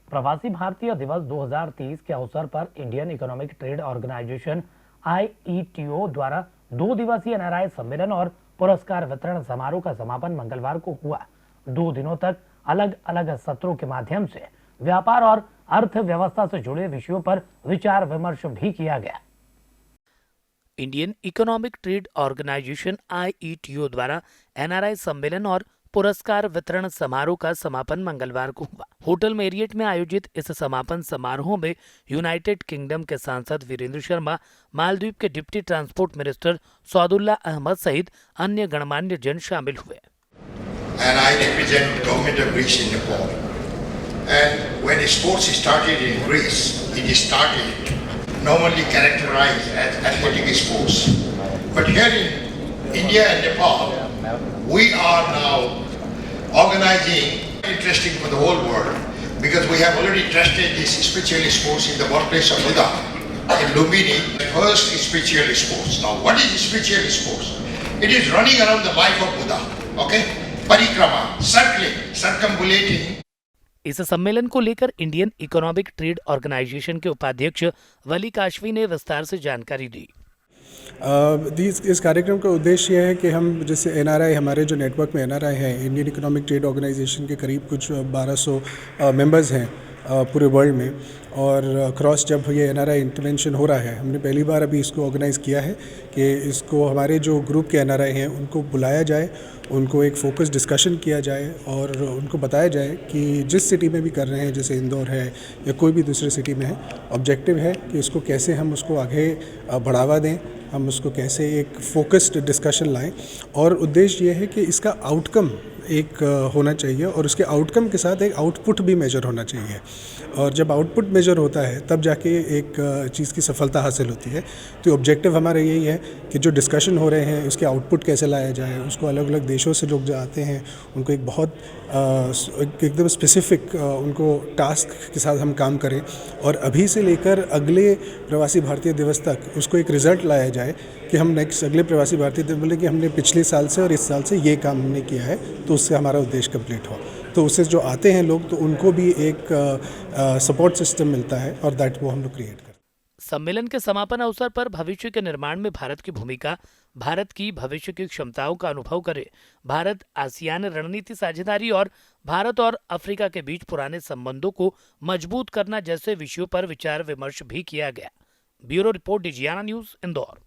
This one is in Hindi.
प्रवासी भारतीय दिवस 2030 के अवसर पर इंडियन इकोनॉमिक ट्रेड ऑर्गेनाइजेशन (आईईटीओ) द्वारा 2 दिवसीय एनआरआई सम्मेलन और पुरस्कार वितरण समारोह का समापन मंगलवार को हुआ। 2 दिनों तक अलग अलग सत्रों के माध्यम से व्यापार और अर्थव्यवस्था से जुड़े विषयों पर विचार विमर्श भी किया गया। इंडियन इकोनॉमिक ट्रेड ऑर्गेनाइजेशन (आईईटीओ) द्वारा एनआरआई सम्मेलन और पुरस्कार वितरण समारोह का समापन मंगलवार को हुआ। होटल मेरियट में आयोजित इस समापन समारोह में यूनाइटेड किंगडम के सांसद वीरेंद्र शर्मा, मालदीव के डिप्टी ट्रांसपोर्ट मिनिस्टर सौदुल्ला अहमद सहित अन्य गणमान्य जन शामिल हुए। And I represent the government of Greece in Nepal. And when sports started in Greece, it started normally characterized as athletic sports. But here in India and Nepal, we are now organizing, interesting for the whole world, because we have already tested this spiritual sports in the birthplace of Buddha, in Lumbini, the first spiritual sports. Now, what is spiritual sports? It is running around the life of Buddha, okay? Parikrama, circling, circumambulating. इस सम्मेलन को लेकर इंडियन इकोनॉमिक ट्रेड ऑर्गेनाइजेशन के उपाध्यक्ष वली काशवी ने विस्तार से जानकारी दी। इस कार्यक्रम का उद्देश्य यह है कि हम जैसे एनआरआई, हमारे जो नेटवर्क में एनआरआई हैं, इंडियन इकोनॉमिक ट्रेड ऑर्गेनाइजेशन के करीब कुछ 1200 मेंबर्स हैं पूरे वर्ल्ड में, और क्रॉस जब ये एनआरआई इंटरवेंशन हो रहा है, हमने पहली बार अभी इसको ऑर्गेनाइज़ किया है कि इसको हमारे जो ग्रुप के एनआरआई हैं उनको बुलाया जाए, उनको एक फोकस डिस्कशन किया जाए और उनको बताया जाए कि जिस सिटी में भी कर रहे हैं, जैसे इंदौर है या कोई भी दूसरे सिटी में है, ऑब्जेक्टिव है कि उसको कैसे हम उसको आगे बढ़ावा दें, हम उसको कैसे एक फोकस्ड डिस्कशन लाएं, और उद्देश्य ये है कि इसका आउटकम एक होना चाहिए और उसके आउटकम के साथ एक आउटपुट भी मेजर होना चाहिए, और जब आउटपुट मेजर होता है तब जाके एक चीज़ की सफलता हासिल होती है। तो ऑब्जेक्टिव हमारा यही है कि जो डिस्कशन हो रहे हैं उसके आउटपुट कैसे लाया जाए, उसको अलग अलग देशों से लोग जो आते हैं उनको एक बहुत एकदम स्पेसिफिक उनको टास्क के साथ हम काम करें, और अभी से लेकर अगले प्रवासी भारतीय दिवस तक उसको एक रिज़ल्ट लाया जाए कि हम नेक्स्ट अगले प्रवासी भारतीय दिवस बोले कि हमने पिछले साल से और इस साल से ये काम हमने किया है, तो उससे हमारा उद्देश्य कंप्लीट हो। तो उससे जो आते हैं लोग तो उनको भी एक सपोर्ट सिस्टम मिलता है, और दैट वो हम लोग क्रिएट करते हैं। सम्मेलन के समापन अवसर पर भविष्य के निर्माण में भारत की भूमिका, भारत की भविष्य की क्षमताओं का अनुभव करे, भारत आसियान रणनीति साझेदारी और भारत और अफ्रीका के बीच पुराने संबंधों को मजबूत करना जैसे विषयों पर विचार विमर्श भी किया गया। Bureau report, Digiana news, Indore.